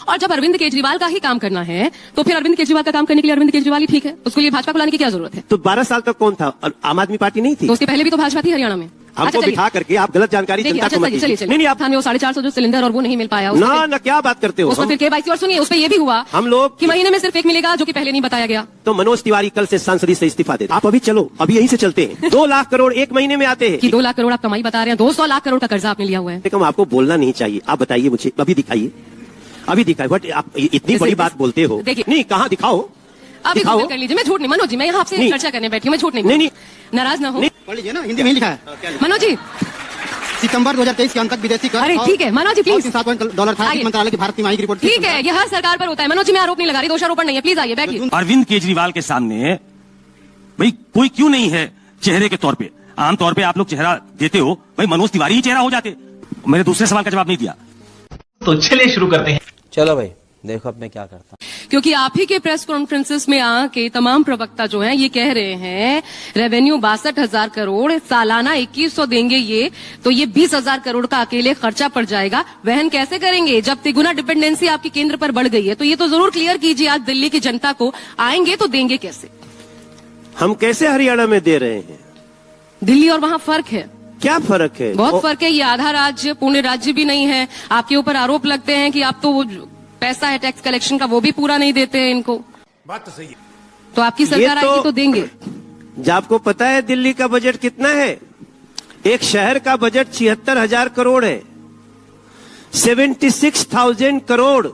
और जब अरविंद केजरीवाल का ही काम करना है तो फिर अरविंद केजरीवाल का काम करने के लिए अरविंद केजरीवाल ही ठीक है, उसके लिए भाजपा को लाने की क्या जरूरत है? तो 12 साल तक कौन था? आम आदमी पार्टी नहीं थी? तो उसके पहले भी तो भाजपा थी हरियाणा में। हमको बिठा करके आप गलत जानकारी जनता को मत दीजिए। नहीं आप वो 450 जो सिलेंडर और वो नहीं मिल पाया ना क्या बात करते हो? उसमें फिर केवाईसी और सुनिए उसमें ये भी हुआ हम लोग कि महीने में सिर्फ एक मिलेगा जो कि पहले नहीं बताया गया। तो मनोज तिवारी कल से सांसद से इस्तीफा दे। आप अभी चलो, अभी यहीं से चलते हैं। 2 लाख करोड़ एक महीने में आते हैं कि 2 लाख करोड़ आप कमाई बता रहे हैं, 200 लाख करोड़ का कर्जा आपने लिया हुआ है। कम आपको बोलना नहीं चाहिए। आप बताइए मुझे, अभी दिखाइए, अभी दिखाइए। बट आप इतनी बड़ी बात बोलते हो। नहीं कहाँ दिखाओ, अभी कर लीजिए। मैं झूठ नहीं, मनोज जी मैं यहाँ आपसे चर्चा करने बैठी हूँ, मैं झूठ नहीं। नाराज ना हो, पढ़ लीजिए ना, हिंदी में लिखा है। मनोज जी सितंबर 2023 के अंत तक विदेशी कर। अरे ठीक है मनोज जी प्लीज। $7 था मंत्रालय की भारतीय माही की रिपोर्ट। ठीक है, ये हर सरकार पर होता है मनोज जी, मैं आरोप नहीं लगा रही, दोषारोपण नहीं है, प्लीज आइए बैठिए। अरविंद केजरीवाल के सामने भाई कोई क्यों नहीं है चेहरे के तौर पे? आमतौर पे आप लोग चेहरा देते हो, भाई मनोज तिवारी ही चेहरा हो जाते। मेरे दूसरे सवाल का जवाब नहीं दिया। तो चलिए शुरू करते हैं। चलो भाई देखो अब मैं क्या करता हूं। क्योंकि आप ही के प्रेस कॉन्फ्रेंसेस में आके तमाम प्रवक्ता जो हैं ये कह रहे हैं रेवेन्यू 62,000 करोड़, सालाना 2100 देंगे ये, तो ये 20,000 करोड़ का अकेले खर्चा पड़ जाएगा। वहन कैसे करेंगे जब तिगुना डिपेंडेंसी आपकी केंद्र पर बढ़ गई है? तो ये तो जरूर क्लियर कीजिए आज दिल्ली की जनता को, आएंगे तो देंगे कैसे? हम कैसे हरियाणा में दे रहे हैं? दिल्ली और वहां फर्क है। क्या फर्क है? बहुत फर्क है। ये आधा राज्य पूर्ण राज्य भी नहीं है। आपके ऊपर आरोप लगते हैं कि आप तो वो पैसा है टैक्स कलेक्शन का वो भी पूरा नहीं देते हैं इनको। बात तो सही है। तो आपकी सरकार आएगी तो देंगे। जब आपको पता है दिल्ली का बजट कितना है? एक शहर का बजट 76,000 करोड़ है। 76,000 करोड़।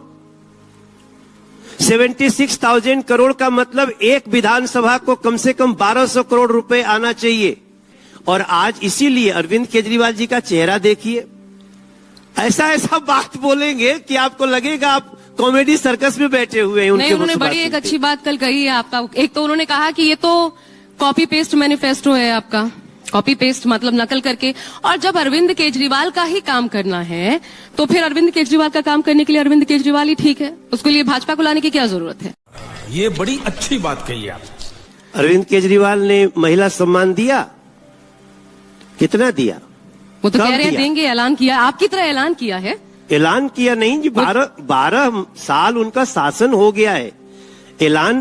76,000 करोड़ का मतलब एक विधानसभा को कम से कम 1200 करोड़ रुपए आना चाहिए। और आज इसीलिए अरविंद केजरीवाल जी का चेहरा देखिए, ऐसा बात बोलेंगे कि आपको लगेगा आप कॉमेडी सर्कस में बैठे हुए हैं। नहीं, उन्होंने बड़ी एक अच्छी बात कल कही है आपका। एक तो उन्होंने कहा कि ये तो कॉपी पेस्ट मैनिफेस्टो है आपका, कॉपी पेस्ट मतलब नकल करके। और जब अरविंद केजरीवाल का ही काम करना है तो फिर अरविंद केजरीवाल का काम करने के लिए अरविंद केजरीवाल ही ठीक है, उसके लिए भाजपा को लाने की क्या जरूरत है? ये बड़ी अच्छी बात कही आप। अरविंद केजरीवाल ने महिला सम्मान दिया, कितना दिया? वो तो कह रहे हैं देंगे, ऐलान किया, आपकी तरह ऐलान किया है। ऐलान किया नहीं जी, 12 साल उनका शासन हो गया है। ऐलान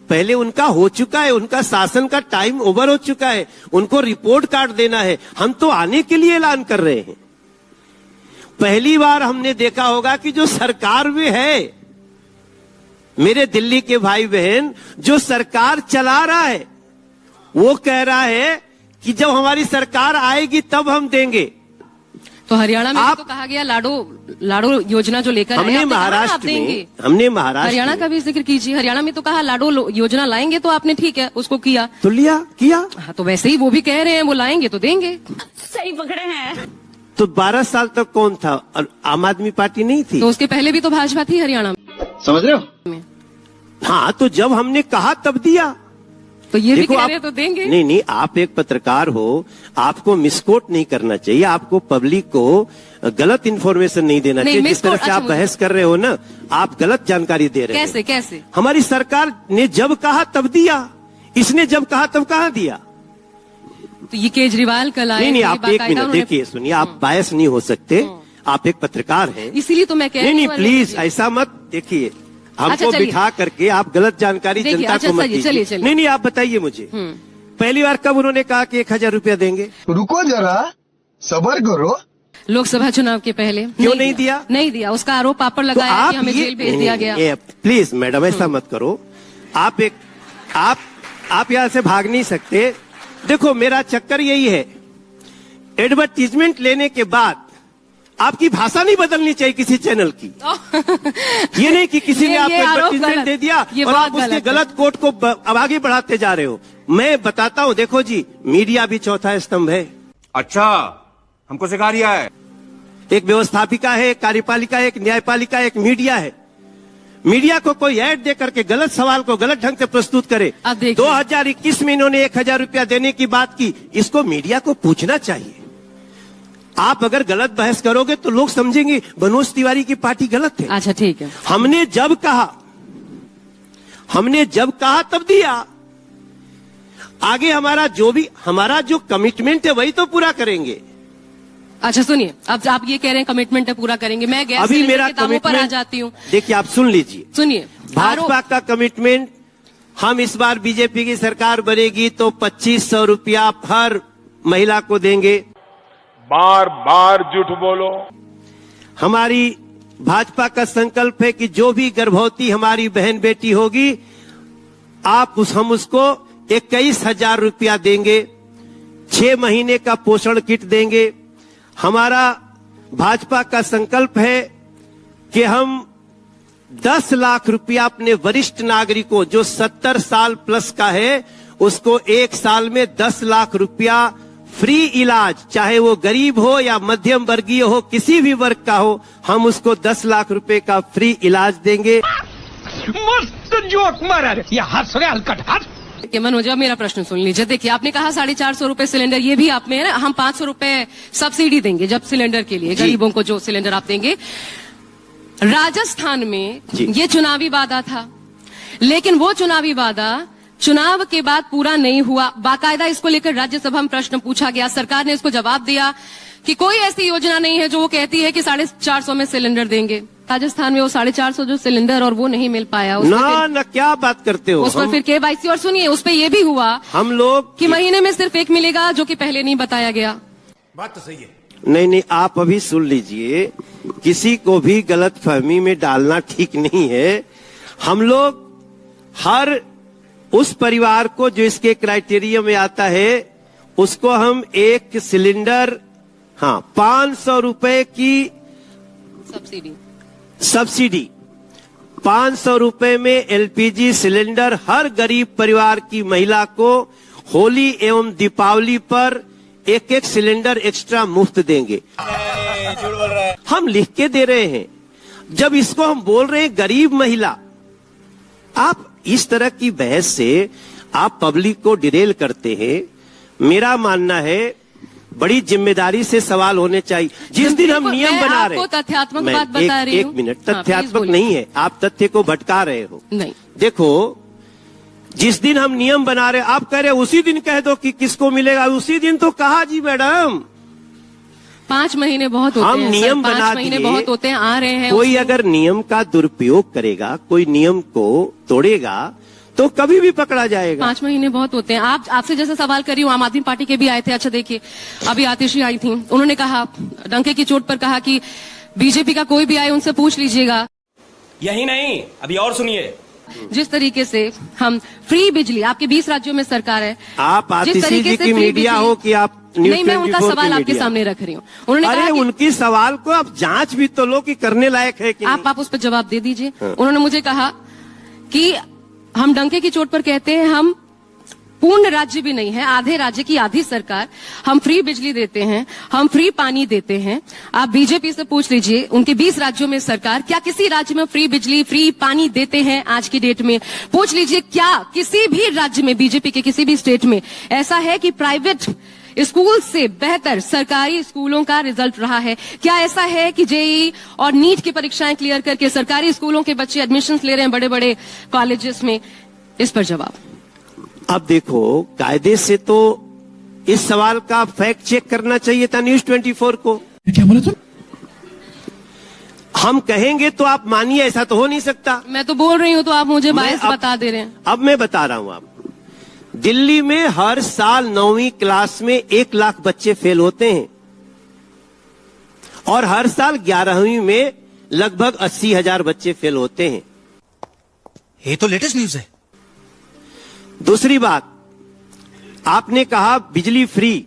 पहले उनका हो चुका है, उनका शासन का टाइम ओवर हो चुका है, उनको रिपोर्ट कार्ड देना है। हम तो आने के लिए ऐलान कर रहे हैं। पहली बार हमने देखा होगा कि जो सरकार में है, मेरे दिल्ली के भाई बहन, जो सरकार चला रहा है वो कह रहा है कि जब हमारी सरकार आएगी तब हम देंगे। तो हरियाणा में तो कहा गया लाडो योजना जो लेकर हमने महाराष्ट्र में हरियाणा का भी जिक्र कीजिए। हरियाणा में तो कहा लाडो योजना लाएंगे, तो आपने ठीक है उसको किया, तो किया। हाँ, तो वैसे ही वो भी कह रहे हैं वो लाएंगे तो देंगे। सही पकड़े हैं। तो 12 साल तक कौन था? आम आदमी पार्टी नहीं थी? तो उसके पहले भी तो भाजपा थी हरियाणा में, समझ रहे हो? हाँ, तो जब हमने कहा तब दिया। तो ये भी कह रहे तो देंगे। नहीं, आप एक पत्रकार हो, आपको मिसकोट नहीं करना चाहिए, आपको पब्लिक को गलत इन्फॉर्मेशन नहीं देना चाहिए। जिस तरह से आप बहस कर रहे हो ना, आप गलत जानकारी दे रहे हैं। कैसे? हमारी सरकार ने जब कहा तब दिया, इसने जब कहा तब कहाँ दिया? तो ये केजरीवाल कल आए। नहीं, आप एक मिनट देखिए, सुनिए, आप बायस नहीं हो सकते, आप एक पत्रकार हैं। इसीलिए तो मैं कह रही हूँ। नहीं, प्लीज ऐसा मत देखिए, हमको बिठा करके आप गलत जानकारी जनता को मत दीजिए। नहीं, आप बताइए मुझे, पहली बार कब उन्होंने कहा कि 1,000 रुपया देंगे? रुको जरा, सब्र करो। लोकसभा चुनाव के पहले क्यों नहीं दिया? नहीं दिया, उसका आरोप पापड़ लगाया कि हमें जेल भेज दिया गया। प्लीज मैडम ऐसा मत करो। आप यहाँ से भाग नहीं सकते। देखो, मेरा चक्कर यही है, एडवर्टीजमेंट लेने के बाद आपकी भाषा नहीं बदलनी चाहिए किसी चैनल की। ये नहीं कि किसी ने आपको एडवर्टीजमेंट दे दिया और आप उसके गलत कोट को अब आगे बढ़ाते जा रहे हो। मैं बताता हूँ, देखो जी, मीडिया भी चौथा स्तंभ है। अच्छा, हमको सिखा रिया है। एक व्यवस्थापिका है, एक कार्यपालिका है, एक न्यायपालिका है, एक मीडिया है। मीडिया को कोई ऐड दे करके गलत सवाल को गलत ढंग से प्रस्तुत करे। 2021 में इन्होंने 1,000 रुपया देने की बात की, इसको मीडिया को पूछना चाहिए। आप अगर गलत बहस करोगे तो लोग समझेंगे मनोज तिवारी की पार्टी गलत है। अच्छा ठीक है, हमने जब कहा तब दिया। आगे हमारा जो कमिटमेंट है वही तो पूरा करेंगे। अच्छा सुनिए, अब आप ये कह रहे हैं कमिटमेंट है पूरा करेंगे, मैं गैस अभी सिलेंडर मेरा के दामों पर आ कमिटमेंट जाती हूँ। देखिए, आप सुन लीजिए, सुनिए, भाजपा का कमिटमेंट, हम इस बार बीजेपी की सरकार बनेगी तो 2500 रुपया हर महिला को देंगे। बार बार झूठ बोलो। हमारी भाजपा का संकल्प है कि जो भी गर्भवती हमारी बहन बेटी होगी, हम उसको 21,000 रुपया देंगे, 6 महीने का पोषण किट देंगे। हमारा भाजपा का संकल्प है कि हम 10 लाख रुपया अपने वरिष्ठ नागरिकों जो 70 साल प्लस का है, उसको 1 साल में 10 लाख रुपया फ्री इलाज, चाहे वो गरीब हो या मध्यम वर्गीय हो, किसी भी वर्ग का हो, हम उसको 10 लाख रुपए का फ्री इलाज देंगे। मस्त जोक मारा रे, ये हंस रहे हलकट हंस। मनोज, मेरा प्रश्न सुन लीजिए। देखिए, आपने कहा 450 रुपए सिलेंडर, ये भी आप में है ना, हम 500 रुपए सब्सिडी देंगे जब सिलेंडर के लिए, गरीबों को जो सिलेंडर आप देंगे। राजस्थान में ये चुनावी वादा था, लेकिन वो चुनावी वादा चुनाव के बाद पूरा नहीं हुआ। बाकायदा इसको लेकर राज्यसभा में प्रश्न पूछा गया, सरकार ने इसको जवाब दिया कि कोई ऐसी योजना नहीं है जो वो कहती है कि 450 में सिलेंडर देंगे। राजस्थान में वो 450 जो सिलेंडर और वो नहीं मिल पाया। ना क्या बात करते हो, उस पर फिर केवाईसी, और सुनिए उस पर ये भी हुआ हम लोग कि महीने में सिर्फ 1 मिलेगा, जो कि पहले नहीं बताया गया। बात तो सही है। नहीं, आप अभी सुन लीजिए, किसी को भी गलत फहमी में डालना ठीक नहीं है। हम लोग हर उस परिवार को जो इसके क्राइटेरिया में आता है, उसको हम एक सिलेंडर 500 रुपए की सब्सिडी 500 रुपए में एलपीजी सिलेंडर हर गरीब परिवार की महिला को होली एवं दीपावली पर एक सिलेंडर एक्स्ट्रा मुफ्त देंगे। हम लिख के दे रहे हैं। जब इसको हम बोल रहे हैं गरीब महिला, आप इस तरह की बहस से आप पब्लिक को डिरेल करते हैं। मेरा मानना है बड़ी जिम्मेदारी से सवाल होने चाहिए। जिस दिन हम नियम बना रहे हैं, तथ्यात्मक बात बता रही हूं। 1 मिनट, तथ्यात्मक नहीं है, आप तथ्य को भटका रहे हो। नहीं, देखो, जिस दिन हम नियम बना रहे, आप कह रहे उसी दिन कह दो कि किसको मिलेगा। उसी दिन तो कहा जी मैडम, 5 महीने बहुत होते हम हैं, नियम बना 5 महीने बहुत होते हैं, आ रहे हैं। कोई अगर नियम का दुरुपयोग करेगा, कोई नियम को तोड़ेगा, तो कभी भी पकड़ा जाएगा। 5 महीने बहुत होते हैं। आपसे जैसे सवाल कर रही हूँ, आम आदमी पार्टी के भी आए थे। अच्छा देखिए, अभी आतिशी आई थी, उन्होंने कहा, डंके की चोट पर कहा कि बीजेपी का कोई भी आए उनसे पूछ लीजिएगा। यही नहीं, अभी और सुनिए। जिस तरीके से हम फ्री बिजली, आपके 20 राज्यों में सरकार है, आप आतिशी जी की मीडिया हो कि आप नहीं, मैं उनका सवाल आपके सामने रख रही हूँ। उन्होंने अरे कहा उनकी सवाल को आप जांच भी तो लो कि करने लायक है कि आप उस पर जवाब दे दीजिए। उन्होंने मुझे कहा कि हम डंके की चोट पर कहते हैं, हम पूर्ण राज्य भी नहीं है, आधे राज्य की आधी सरकार, हम फ्री बिजली देते हैं, हम फ्री पानी देते हैं। आप बीजेपी से पूछ लीजिए, उनके 20 राज्यों में सरकार, क्या किसी राज्य में फ्री बिजली फ्री पानी देते हैं आज की डेट में? पूछ लीजिए, क्या किसी भी राज्य में, बीजेपी के किसी भी स्टेट में ऐसा है कि प्राइवेट स्कूल से बेहतर सरकारी स्कूलों का रिजल्ट रहा है? क्या ऐसा है कि जेईई और नीट की परीक्षाएं क्लियर करके सरकारी स्कूलों के बच्चे एडमिशन ले रहे हैं बड़े बड़े कॉलेजेस में? इस पर जवाब। अब देखो, कायदे से तो इस सवाल का फैक्ट चेक करना चाहिए था न्यूज 24 को। क्या बोला तुम? हम कहेंगे तो आप मानिए, ऐसा तो हो नहीं सकता। मैं तो बोल रही हूं तो आप मुझे बायस बता दे रहे हैं। अब मैं बता रहा हूं आपको, दिल्ली में हर साल 9वीं क्लास में 1 लाख बच्चे फेल होते हैं और हर साल 11वीं में लगभग 80,000 बच्चे फेल होते हैं। ये तो लेटेस्ट न्यूज है। दूसरी बात, आपने कहा बिजली फ्री।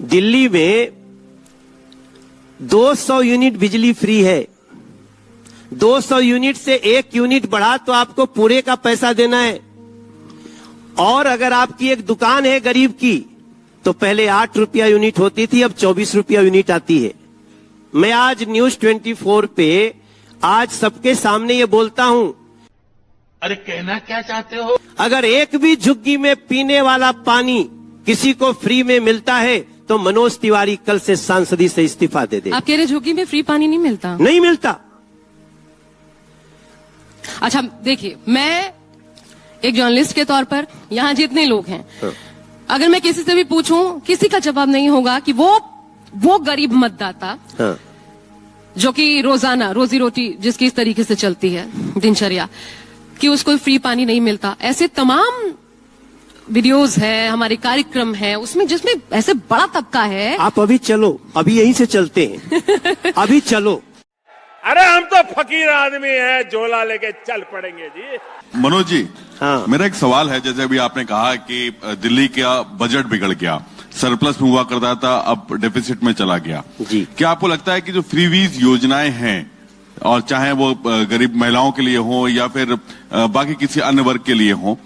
दिल्ली में 200 यूनिट बिजली फ्री है। 200 यूनिट से 1 यूनिट बढ़ा तो आपको पूरे का पैसा देना है। और अगर आपकी एक दुकान है गरीब की, तो पहले 8 रुपया यूनिट होती थी, अब 24 रुपया यूनिट आती है। मैं आज न्यूज 24 पे आज सबके सामने ये बोलता हूं, अरे कहना क्या चाहते हो? अगर एक भी झुग्गी में पीने वाला पानी किसी को फ्री में मिलता है तो मनोज तिवारी कल से सांसदी से इस्तीफा दे दे। आप कह रहे झुग्गी में फ्री पानी नहीं मिलता? नहीं मिलता। अच्छा देखिए, मैं एक जर्नलिस्ट के तौर पर यहाँ जितने लोग हैं, अगर मैं किसी से भी पूछूं, किसी का जवाब नहीं होगा कि वो वो गरीब मतदाता हाँ। जो कि रोजाना रोजी रोटी जिसकी इस तरीके से चलती है दिनचर्या कि उसको फ्री पानी नहीं मिलता, ऐसे तमाम वीडियोस है, हमारे कार्यक्रम है, उसमें जिसमें ऐसे बड़ा तबका है। आप अभी चलो, अभी यहीं से चलते हैं, अभी चलो। अरे हम तो फकीर आदमी है, झोला लेके चल पड़ेंगे जी। मनोज जी, हाँ। मेरा एक सवाल है, जैसे अभी आपने कहा कि दिल्ली का बजट बिगड़ गया, सरप्लस में हुआ करता था, अब डेफिसिट में चला गया जी। क्या आपको लगता है कि जो फ्रीवीज योजनाएं हैं, और चाहे वो गरीब महिलाओं के लिए हो या फिर बाकी किसी अन्य वर्ग के लिए हो,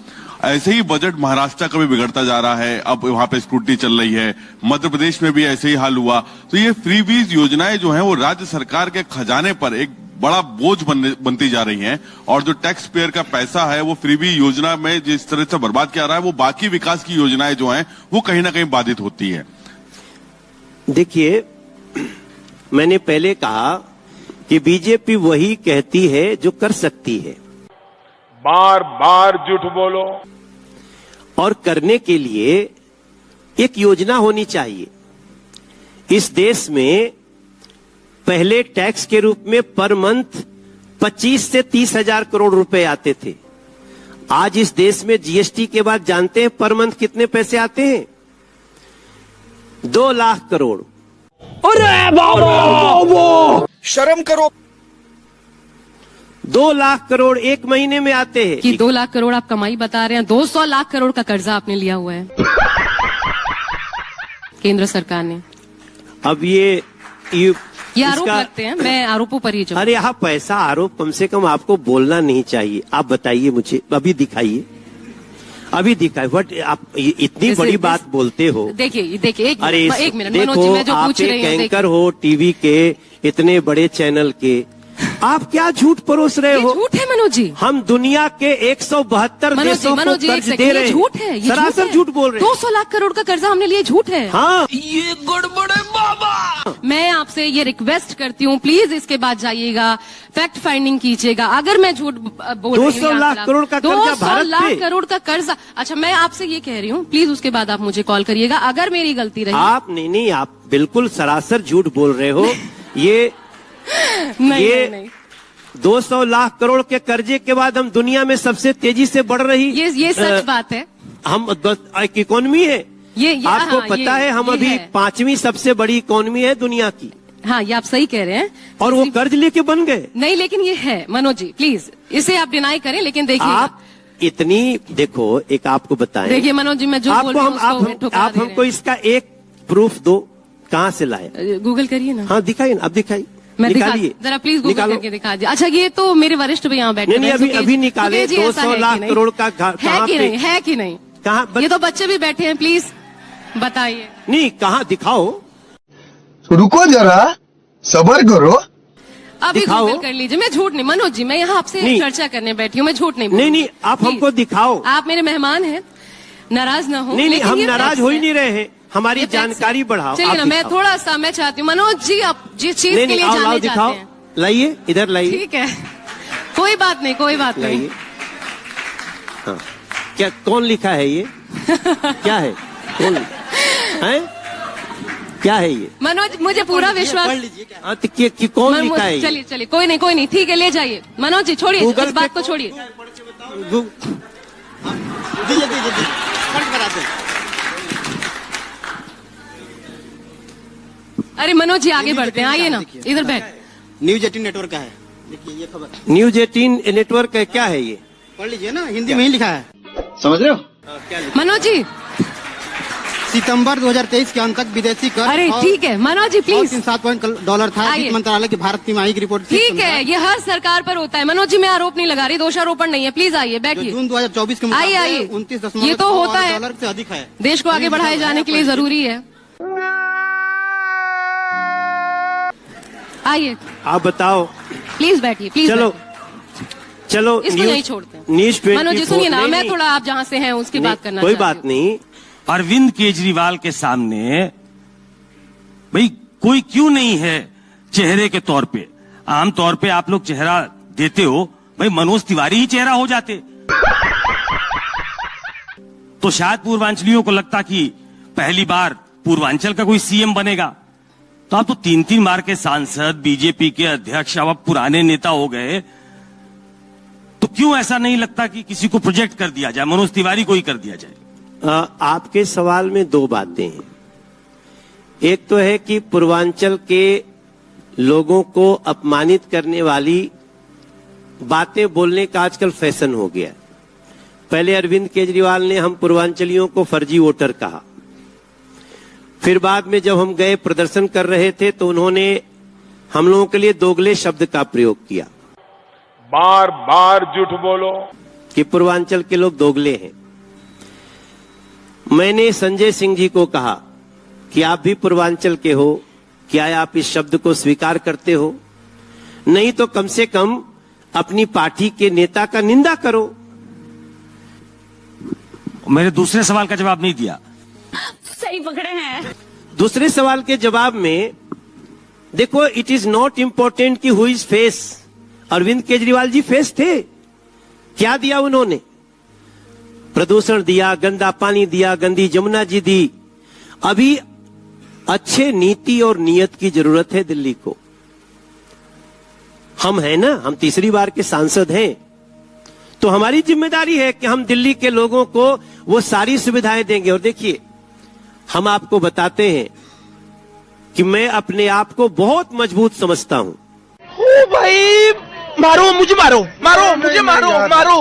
ऐसे ही बजट महाराष्ट्र का भी बिगड़ता जा रहा है, अब वहां पे स्क्रूटनी चल रही है, मध्य प्रदेश में भी ऐसे ही हाल हुआ, तो ये फ्रीवीज योजनाएं जो हैं वो राज्य सरकार के खजाने पर एक बड़ा बोझ बनती जा रही हैं, और जो टैक्स पेयर का पैसा है वो फ्रीवी योजना में जिस तरह से बर्बाद किया रहा है, वो बाकी विकास की योजनाएं जो हैं वो कहीं ना कहीं बाधित होती है। देखिए, मैंने पहले कहा कि बीजेपी वही कहती है जो कर सकती है, बार बार झूठ बोलो। और करने के लिए एक योजना होनी चाहिए। इस देश में पहले टैक्स के रूप में पर मंथ 25 से 30 हजार करोड़ रुपए आते थे। आज इस देश में जीएसटी के बाद जानते हैं पर मंथ कितने पैसे आते हैं? 2 लाख करोड़। अरे बाबा, शर्म करो। 2 लाख करोड़ एक महीने में आते हैं। कि 2 लाख करोड़ आप कमाई बता रहे हैं, 200 लाख करोड़ का कर्जा आपने लिया हुआ है केंद्र सरकार ने। अब ये आरोप लगते हैं, मैं आरोपों पर ही जाऊं। अरे आप पैसा आरोप कम से कम आपको बोलना नहीं चाहिए। आप बताइए मुझे, अभी दिखाइए, अभी दिखाइए। बट आप इतनी बड़ी बात बोलते हो। देखिए अरे एक मिनट मनोज जी, देखो, मैं जो आप पूछ रही एक हूँ, एंकर हो टीवी के, इतने बड़े चैनल के, आप क्या झूठ परोस रहे हो? झूठ है मनोज जी। हम दुनिया के 172 देशों को कर्ज दे रहे हैं। झूठ है, ये सरासर झूठ बोल रहे हैं। 200 लाख करोड़ का कर्जा हमने लिया, झूठ है। हाँ, ये गड़बड़ है बाबा। मैं आपसे ये रिक्वेस्ट करती हूँ, प्लीज इसके बाद जाइएगा, फैक्ट फाइंडिंग कीजिएगा। अगर मैं झूठ बोल रही हूँ, 200 लाख करोड़ का कर्जा 200 भारत लाख पे। करोड़ का कर्जा। अच्छा, मैं आपसे ये कह रही हूँ, प्लीज उसके बाद आप मुझे कॉल करिएगा अगर मेरी गलती रही। आप नहीं, आप बिल्कुल सरासर झूठ बोल रहे हो। ये नहीं। 200 लाख करोड़ के कर्जे के बाद हम दुनिया में सबसे तेजी से बढ़ रही ये सच बात है। हम एक इकोनॉमी है। ये आपको हाँ, पता है हम ये अभी है। 5वीं सबसे बड़ी इकोनॉमी है दुनिया की। हाँ, ये आप सही कह रहे हैं। और वो कर्ज लेके बन गए। नहीं, लेकिन ये है मनोज जी, प्लीज इसे आप डिनाई करें, लेकिन देखिए आप इतनी देखो, एक आपको बताएं। देखिए मनोज जी, मैं जो बोल रही हूँ उसको ठुकरा आप दे रहे हमको इसका एक प्रूफ दो, कहाँ से लाए? हैं। गूगल करिए ना। हाँ दिखाइए ना, अब दिखाइए, मैं निकालिए जरा प्लीज गूगल निकालो। करके दिखा दीजिए। अच्छा, ये तो मेरे वरिष्ठ भी यहाँ बैठे नहीं, हैं। अभी निकाले। 200 लाख करोड़ का है कि नहीं, है कि नहीं? कहाँ? ये तो बच्चे भी बैठे हैं, प्लीज बताइए। नहीं, कहाँ दिखाओ। रुको जरा, सबर करो। अभी दिखाओ। गूगल कर लीजिए। मैं झूठ नहीं मनोज जी, मैं यहाँ आपसे नहीं। चर्चा करने बैठी हूँ, मैं झूठ नहीं नहीं, बोलूंगी। आप Please, हमको दिखाओ। आप मेरे मेहमान हैं, नाराज ना हो। नहीं, लेकिन हम ये नाराज facts हो ही हैं। नहीं रहे हैं, हमारी ये facts जानकारी हैं। बढ़ाओ। चलिए आप ना, मैं दिखाओ। थोड़ा सा मैं चाहती हूँ मनोज जी, आप जिस चीज के लिए आओ, जानने चाहते दिखाओ, हैं, लाइए, इधर लाइए, ठीक है, कोई बात नहीं, कोई बात नहीं। लाइए। हाँ, क्या कौन लिखा है ये? क्या है? कौन है? क्या है ये? मनोज, मुझे पूरा विश्वास। हाँ, तो कौन लिखा है ये? चलिए, कोई नहीं, ठीक है, ले जाइए मनोज जी, छोड़िए गूगल इस बात पे को, छोड़िए। दीजिए फंड कराते हैं। अरे मनोज जी, आगे बढ़ते हैं, आइए ना, इधर बैठ। न्यूज 18 नेटवर्क का है, देखिए ये खबर। न्यूज 18 नेटवर्क है, क्या है ये? पढ़ लीजिए ना, हिंदी में ही लिखा है, समझ रहे हो? मनोज जी, सितंबर 2023 के अंत तक विदेशी कर अरे ठीक है मनोज जी, प्लीज। $307 था। आइए। वित्त मंत्रालय की भारत तिमाही की रिपोर्ट। ठीक है, ये हर सरकार पर होता है मनोज जी, मैं आरोप नहीं लगा रही, दोषारोपण नहीं है, प्लीज आइए, जो बैठिए। जून 2024 के आइए, मुकाबले आइए। 29.6 ये तो होता है, डॉलर से अधिक है। देश को आगे बढ़ाए जाने के लिए जरूरी है। आइए, आप बताओ। प्लीज बैठिए, प्लीज चलो बैठिए। चलो, इसको नहीं छोड़ते हैं। न्यूज मनोज जी सुनिए ना, मैं थोड़ा आप जहाँ से हैं उसकी बात करना कोई चाहती बात हूँ। नहीं। अरविंद केजरीवाल के सामने भाई कोई क्यों नहीं है चेहरे के तौर पे? आम तौर पे आप लोग चेहरा देते हो, भाई मनोज तिवारी ही चेहरा हो जाते तो शायद पूर्वांचलियों को लगता कि पहली बार पूर्वांचल का कोई सीएम बनेगा। तो आप तो 3-3 बार के सांसद, बीजेपी के अध्यक्ष, अब आप पुराने नेता हो गए, तो क्यों ऐसा नहीं लगता कि किसी को प्रोजेक्ट कर दिया जाए, मनोज तिवारी को ही कर दिया जाए? आपके सवाल में दो बातें हैं। एक तो है कि पूर्वांचल के लोगों को अपमानित करने वाली बातें बोलने का आजकल फैशन हो गया। पहले अरविंद केजरीवाल ने हम पूर्वांचलियों को फर्जी वोटर कहा, फिर बाद में जब हम गए प्रदर्शन कर रहे थे तो उन्होंने हम लोगों के लिए दोगले शब्द का प्रयोग किया। बार बार झूठ बोलो कि पूर्वांचल के लोग दोगले हैं। मैंने संजय सिंह जी को कहा कि आप भी पूर्वांचल के हो, क्या आप इस शब्द को स्वीकार करते हो? नहीं तो कम से कम अपनी पार्टी के नेता का निंदा करो। मेरे दूसरे सवाल का जवाब नहीं दिया। सही पकड़े हैं। दूसरे सवाल के जवाब में देखो, इट इज नॉट इंपॉर्टेंट कि who is face. Arvind Kejriwal ji face थे। क्या दिया उन्होंने? प्रदूषण दिया, गंदा पानी दिया, गंदी जमुना जी दी। अभी अच्छे नीति और नियत की जरूरत है दिल्ली को। हम हैं ना, हम तीसरी बार के सांसद हैं, तो हमारी जिम्मेदारी है कि हम दिल्ली के लोगों को वो सारी सुविधाएं देंगे। और देखिए, हम आपको बताते हैं कि मैं अपने आप को बहुत मजबूत समझता हूं। ओ भाई, मारो मुझे, मारो मारो मुझे, मारो मारो,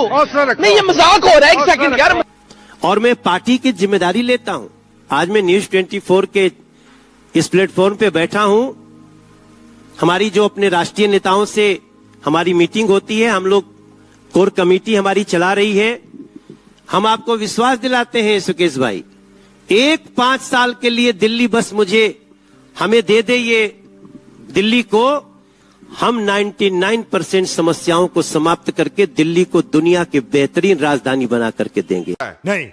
नहीं ये मजाक हो रहा है, एक सेकंड यार। और मैं पार्टी की जिम्मेदारी लेता हूं। आज मैं न्यूज 24 के इस प्लेटफॉर्म पे बैठा हूं। हमारी जो अपने राष्ट्रीय नेताओं से हमारी मीटिंग होती है, हम लोग कोर कमेटी हमारी चला रही है। हम आपको विश्वास दिलाते हैं सुकेश भाई, 5 साल के लिए दिल्ली बस मुझे हमें दे दे, ये दिल्ली को हम 99% समस्याओं को समाप्त करके दिल्ली को दुनिया के बेहतरीन राजधानी बना करके देंगे। नहीं